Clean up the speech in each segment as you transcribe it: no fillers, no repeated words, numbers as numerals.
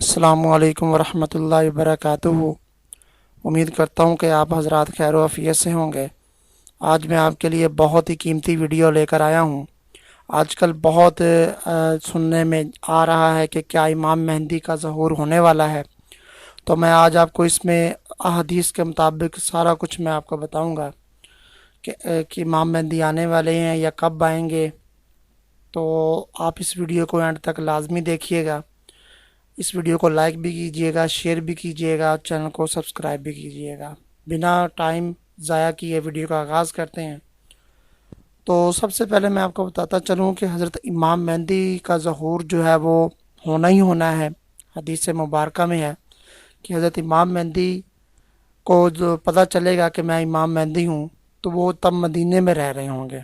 अस्सलामु अलैकुम वरहमतुल्लाहि वबरकातुहू। उम्मीद करता हूँ कि आप हजरात खैर व आफियत से होंगे। आज मैं आपके लिए बहुत ही कीमती वीडियो लेकर आया हूँ। आजकल बहुत सुनने में आ रहा है कि क्या इमाम मेहंदी का ज़हूर होने वाला है। तो मैं आज आपको इसमें अहदीस के मुताबिक सारा कुछ मैं आपको बताऊँगा कि इमाम मेहंदी आने वाले हैं या कब आएंगे। तो आप इस वीडियो को एंड तक लाजमी देखिएगा। इस वीडियो को लाइक भी कीजिएगा, शेयर भी कीजिएगा, चैनल को सब्सक्राइब भी कीजिएगा। बिना टाइम ज़ाया किए वीडियो का आगाज़ करते हैं। तो सबसे पहले मैं आपको बताता चलूँ कि हज़रत इमाम मेहंदी का ज़हूर जो है वो होना ही होना है। हदीस मुबारका में है कि हज़रत इमाम मेहंदी को जो पता चलेगा कि मैं इमाम मेहंदी हूँ, तो वो तब मदीने में रह रहे होंगे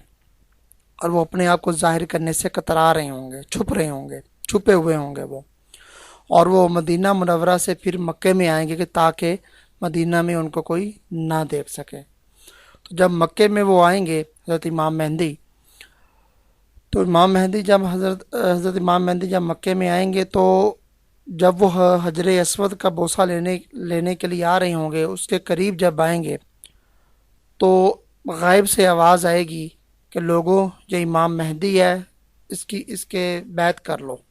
और वो अपने आप को ज़ाहिर करने से कतरा रहे होंगे, छुप रहे होंगे, छुपे हुए होंगे वो। और वो मदीना मुनव्वरा से फिर मक्के में आएंगे कि ताकि मदीना में उनको कोई ना देख सके। तो जब मक्के में वो आएंगे हज़रत इमाम मेहंदी, तो इमाम मेहंदी जब हज़रत इमाम मेहंदी जब मक्के में आएंगे, तो जब वो हजर असवद का बोसा लेने लेने के लिए आ रहे होंगे, उसके करीब जब आएंगे तो गायब से आवाज़ आएगी कि लोगों, ये इमाम मेहंदी है, इसकी इसके बैत कर लो।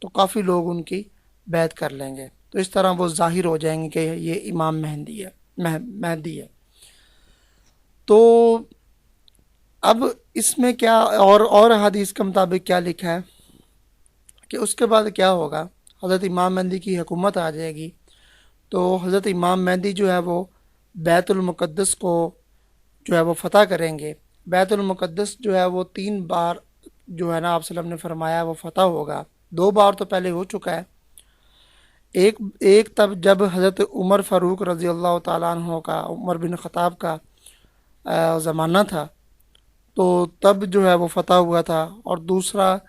तो काफ़ी लोग उनकी बैत कर लेंगे। तो इस तरह वो ज़ाहिर हो जाएंगे कि ये इमाम मेहंदी है, मेहंदी है। तो अब इसमें क्या और हदीस के मुताबिक क्या लिखा है कि उसके बाद क्या होगा। हज़रत इमाम मेहंदी की हुकूमत आ जाएगी। तो हज़रत इमाम मेहंदी जो है वो बैतुल मुक़द्दस को जो है वो फ़तह करेंगे। बैतुल मुक़द्दस जो है वो 3 बार जो है ना आप सल्लल्लाहु अलैहि वसल्लम ने फरमाया वो फ़तह होगा। 2 बार तो पहले हो चुका है। एक एक तब जब हज़रत उमर फ़ारूक रज़ी अल्लाह ताला अन्हो का, उमर बिन ख़त्ताब का ज़माना था, तो तब जो है वो फ़तह हुआ था। और दूसरा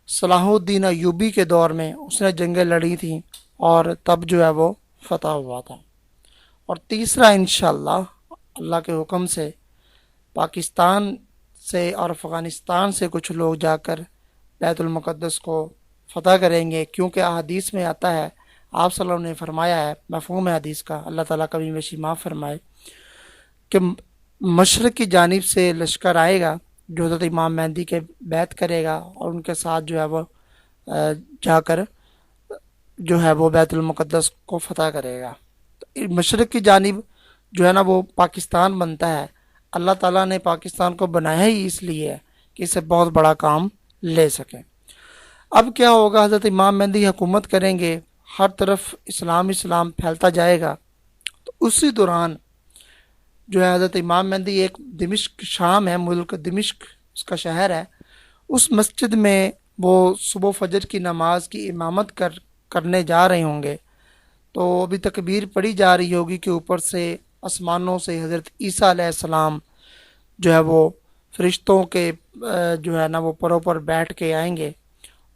सलाहुद्दीन अय्यूबी के दौर में उसने जंगें लड़ी थी और तब जो है वो फ़तह हुआ था। और तीसरा इंशाअल्लाह अल्लाह के हुक्म से पाकिस्तान से और अफ़गानिस्तान से कुछ लोग जाकर बैतुल मुक़द्दस को फ़तह करेंगे, क्योंकि अहादीस में आता है, आप सल्लल्लाहु अलैहि वसल्लम ने फरमाया है, मफ़हूम है हदीस का, अल्लाह ताला कभी वशी माफ़ फरमाए, कि मशरक़ की जानिब से लश्कर आएगा जो हज़रत इमाम मेहंदी के बैत करेगा और उनके साथ जो है वो जाकर जो है वो बैतुल मुक़द्दस को फ़तह करेगा। तो मशरक़ की जानिब जो है ना वो पाकिस्तान बनता है। अल्लाह ताला ने पाकिस्तान को बनाया ही इसलिए है कि इसे बहुत बड़ा काम ले सके। अब क्या होगा, हज़रत इमाम मेहंदी हुकूमत करेंगे, हर तरफ इस्लाम इस्लाम फैलता जाएगा। तो उसी दौरान जो है हज़रत इमाम मेहंदी एक दिमिश्क, शाम है मुल्क, दिमिश्क उसका शहर है, उस मस्जिद में वो सुबह फजर की नमाज की इमामत करने जा रहे होंगे। तो अभी तकबीर पढ़ी जा रही होगी कि ऊपर से आसमानों से हज़रत ईसा अलैहिस्सलाम जो है वो फरिश्तों के जो है ना वो परों पर बैठ के आएंगे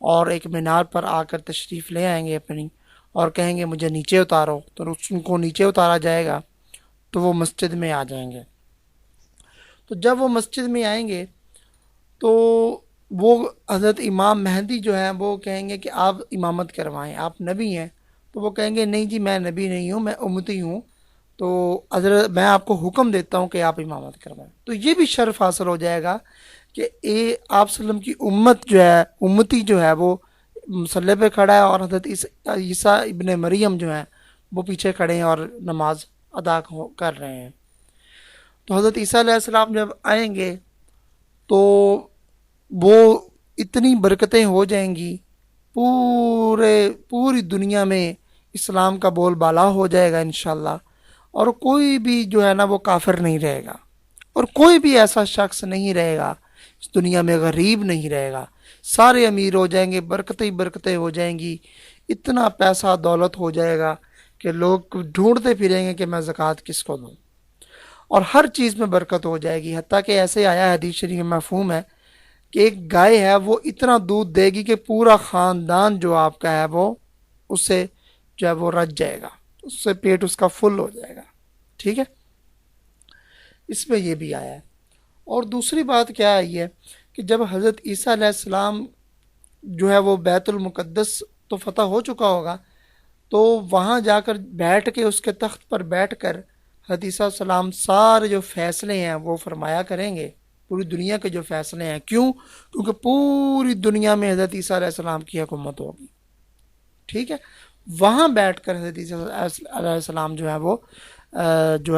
और एक मीनार पर आकर तशरीफ़ ले आएंगे अपनी, और कहेंगे मुझे नीचे उतारो। तो उनको नीचे उतारा जाएगा, तो वो मस्जिद में आ जाएंगे। तो जब वो मस्जिद में आएंगे, तो वो हज़रत इमाम मेहंदी जो है वो कहेंगे कि आप इमामत करवाएं, आप नबी हैं। तो वो कहेंगे नहीं जी, मैं नबी नहीं हूँ, मैं उम्मती हूँ। तो हज़रत मैं आपको हुक्म देता हूँ कि आप इमामत करवाएं। तो ये भी शर्फ हासिल हो जाएगा कि आप सल्लम की उम्मत जो है, उम्मती जो है वो मसल्ले पे खड़ा है और हज़रत ईसा इब्ने मरियम जो है वो पीछे खड़े हैं और नमाज अदा कर रहे हैं। तो हज़रत ईसा अलैहिस्सलाम जब आएंगे, तो वो इतनी बरकतें हो जाएंगी, पूरी दुनिया में इस्लाम का बोलबाला हो जाएगा इंशाल्लाह। और कोई भी जो है ना वो काफिर नहीं रहेगा, और कोई भी ऐसा शख्स नहीं रहेगा इस दुनिया में, गरीब नहीं रहेगा। सारे अमीर हो जाएंगे, बरकतें ही बरकतें हो जाएंगी, इतना पैसा दौलत हो जाएगा कि लोग ढूंढते फिरेंगे कि मैं ज़कात किसको दूँ। और हर चीज़ में बरकत हो जाएगी। हत्ता कि ऐसे आया हदीस शरीफ में मफहूम है कि एक गाय है वो इतना दूध देगी कि पूरा ख़ानदान जो आपका है वो उससे जो है वो रज जाएगा, उससे पेट उसका फुल हो जाएगा। ठीक है, इसमें ये भी आया है। और दूसरी बात क्या आई है कि जब हज़रत ईसा अलैहिस्सलाम जो है वो बैतुल मुक़द्दस तो फ़तह हो चुका होगा, تو وہاں جا کر بیٹھ کے اس کے تخت پر بیٹھ کر حضرت عیسیٰ علیہ السلام سارے جو فیصلے ہیں وہ فرمایا کریں گے، پوری دنیا کے جو فیصلے ہیں۔ کیوں؟ کیونکہ پوری دنیا میں حضرت عیسیٰ علیہ السلام کی حکومت ہوگی، ٹھیک ہے۔ وہاں بیٹھ کر حضرت عیسیٰ علیہ السلام جو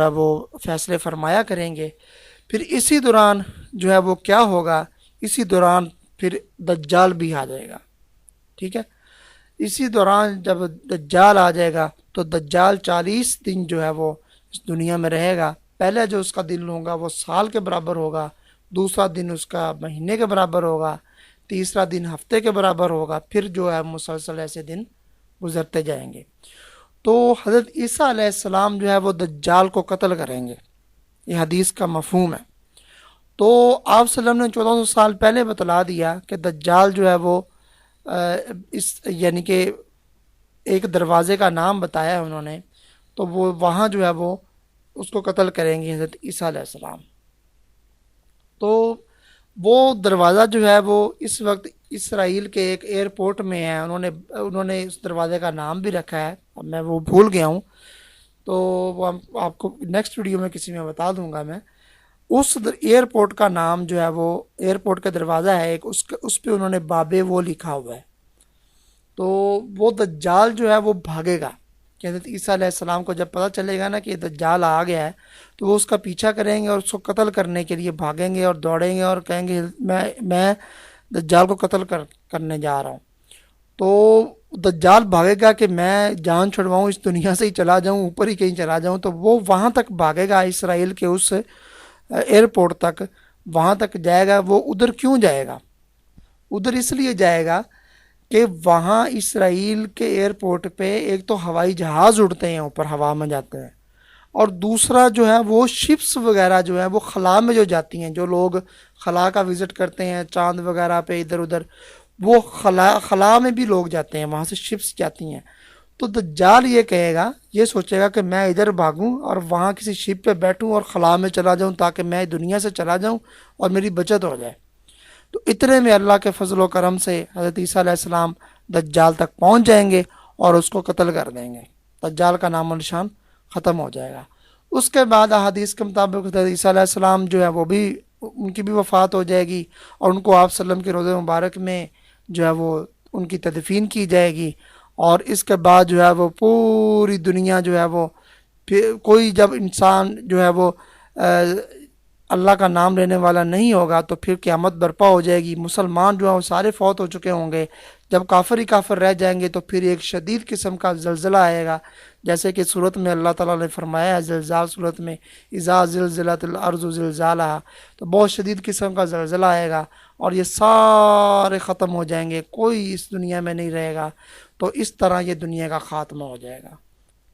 ہے وہ فیصلے فرمایا کریں گے۔ پھر اسی دوران جو ہے وہ کیا ہوگا، اسی دوران پھر دجال بھی آ جائے گا، ٹھیک ہے۔ اسی دوران جب دجال آ جائے گا تو دجال 40 دن جو ہے وہ اس دنیا میں رہے گا۔ پہلے جو اس کا دن ہوگا وہ سال کے برابر ہوگا، دوسرا دن اس کا مہینے کے برابر ہوگا، تیسرا دن ہفتے کے برابر ہوگا، پھر جو ہے مسلسل ایسے دن گزرتے جائیں گے۔ تو حضرت عیسیٰ علیہ السلام جو ہے وہ دجال کو قتل کریں گے، یہ حدیث کا مفہوم ہے۔ تو آپ صلی اللہ علیہ وسلم نے 1400 سال پہلے بتلا دیا کہ دجال جو ہے وہ یعنی کہ ایک دروازے کا نام بتایا ہے انہوں نے، تو وہ وہاں جو ہے وہ اس کو قتل کریں گے حضرت عیسیٰ علیہ السلام۔ تو وہ دروازہ جو ہے وہ اس وقت اسرائیل کے ایک ایئرپورٹ میں ہے، انہوں نے اس دروازے کا نام بھی رکھا ہے، اب میں وہ بھول گیا ہوں، تو وہ آپ کو نیکسٹ ویڈیو میں کسی میں بتا دوں گا میں۔ اس ایئرپورٹ کا نام جو ہے وہ ایئرپورٹ کا دروازہ ہے ایک، اس پہ انہوں نے باب وہ لکھا ہوا ہے۔ تو وہ دجال جو ہے وہ بھاگے گا کہ حضرت عیسیٰ علیہ السلام کو جب پتہ چلے گا نا کہ دجال آ گیا ہے تو وہ اس کا پیچھا کریں گے اور اس کو قتل کرنے کے لیے بھاگیں گے اور دوڑیں گے اور کہیں گے میں دجال کو قتل کرنے جا رہا ہوں۔ تو دجال بھاگے گا کہ میں جان چھڑواؤں، اس دنیا سے ہی چلا جاؤں، اوپر ہی کہیں چلا جاؤں، تو وہ وہاں تک بھاگے گا، اسرائیل کے اس ایئرپورٹ تک، وہاں تک جائے گا۔ وہ ادھر کیوں جائے گا؟ ادھر اس لیے جائے گا کہ وہاں اسرائیل کے ایئرپورٹ پہ ایک تو ہوائی جہاز اڑتے ہیں، اوپر ہوا میں جاتے ہیں، اور دوسرا جو ہے وہ شپس وغیرہ جو ہے وہ خلا میں جو جاتی ہیں، جو لوگ خلا کا وزٹ کرتے ہیں چاند وغیرہ پہ ادھر ادھر، وہ خلا میں بھی لوگ جاتے ہیں، وہاں سے شپس جاتی ہیں۔ تو دجال یہ کہے گا، یہ سوچے گا کہ میں ادھر بھاگوں اور وہاں کسی شپ پہ بیٹھوں اور خلا میں چلا جاؤں تاکہ میں دنیا سے چلا جاؤں اور میری بچت ہو جائے۔ تو اتنے میں اللہ کے فضل و کرم سے حضرت عیسیٰ علیہ السلام دجال تک پہنچ جائیں گے اور اس کو قتل کر دیں گے، دجال کا نام و نشان ختم ہو جائے گا۔ اس کے بعد احادیث کے مطابق حضرت عیسیٰ علیہ السلام جو ہے وہ بھی، ان کی بھی وفات ہو جائے گی اور ان کو آپ صلی اللہ علیہ وسلم کے روضہ مبارک میں جو ہے وہ ان کی تدفین کی جائے گی۔ اور اس کے بعد جو ہے وہ پوری دنیا جو ہے وہ پھر کوئی جب انسان جو ہے وہ اللہ کا نام لینے والا نہیں ہوگا تو پھر قیامت برپا ہو جائے گی۔ مسلمان جو ہیں وہ سارے فوت ہو چکے ہوں گے، جب کافر ہی کافر رہ جائیں گے تو پھر ایک شدید قسم کا زلزلہ آئے گا، جیسے کہ صورت میں اللہ تعالیٰ نے فرمایا ہے زلزال صورت میں، اذا زلزلت الارض زلزالہا، تو بہت شدید قسم کا زلزلہ آئے گا اور یہ سارے ختم ہو جائیں گے، کوئی اس دنیا میں نہیں رہے گا۔ تو اس طرح یہ دنیا کا خاتمہ ہو جائے گا،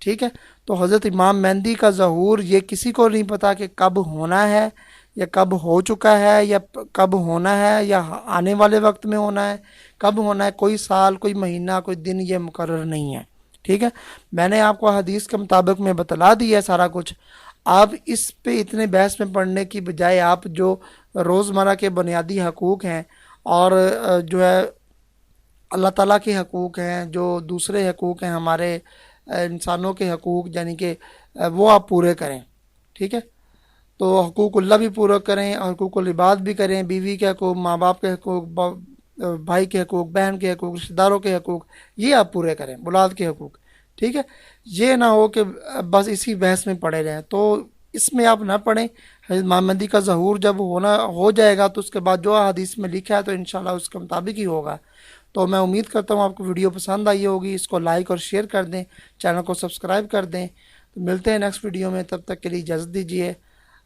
ٹھیک ہے۔ تو حضرت امام مہدی کا ظہور یہ کسی کو نہیں پتا کہ کب ہونا ہے یا کب ہو چکا ہے یا کب ہونا ہے یا آنے والے وقت میں ہونا ہے، کب ہونا ہے، کوئی سال، کوئی مہینہ، کوئی دن یہ مقرر نہیں ہے، ٹھیک ہے۔ میں نے آپ کو حدیث کے مطابق میں بتلا دیا ہے سارا کچھ۔ آپ اس پہ اتنے بحث میں پڑھنے کی بجائے آپ جو روزمرہ کے بنیادی حقوق ہیں اور جو ہے اللہ تعالیٰ کے حقوق ہیں، جو دوسرے حقوق ہیں ہمارے انسانوں کے حقوق، یعنی کہ وہ آپ پورے کریں، ٹھیک ہے۔ تو حقوق اللہ بھی پورا کریں اور حقوق العباد بھی کریں، بیوی کے حقوق، ماں باپ کے حقوق، بھائی کے حقوق، بہن کے حقوق، رشتہ داروں کے حقوق، یہ آپ پورے کریں، اولاد کے حقوق، ٹھیک ہے۔ یہ نہ ہو کہ بس اسی بحث میں پڑے رہیں، تو اس میں آپ نہ پڑھیں۔ حضرت امام مہدی کا ظہور جب ہو جائے گا تو اس کے بعد جو حدیث میں لکھا ہے تو انشاءاللہ اس کے مطابق ہی ہوگا۔ تو میں امید کرتا ہوں آپ کو ویڈیو پسند آئی ہوگی، اس کو لائک اور شیئر کر دیں، چینل کو سبسکرائب کر دیں۔ تو ملتے ہیں نیکسٹ ویڈیو میں، تب تک کے لیے اجازت دیجیے۔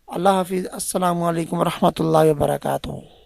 اللہ حافظ، السلام علیکم ورحمۃ اللہ وبرکاتہ۔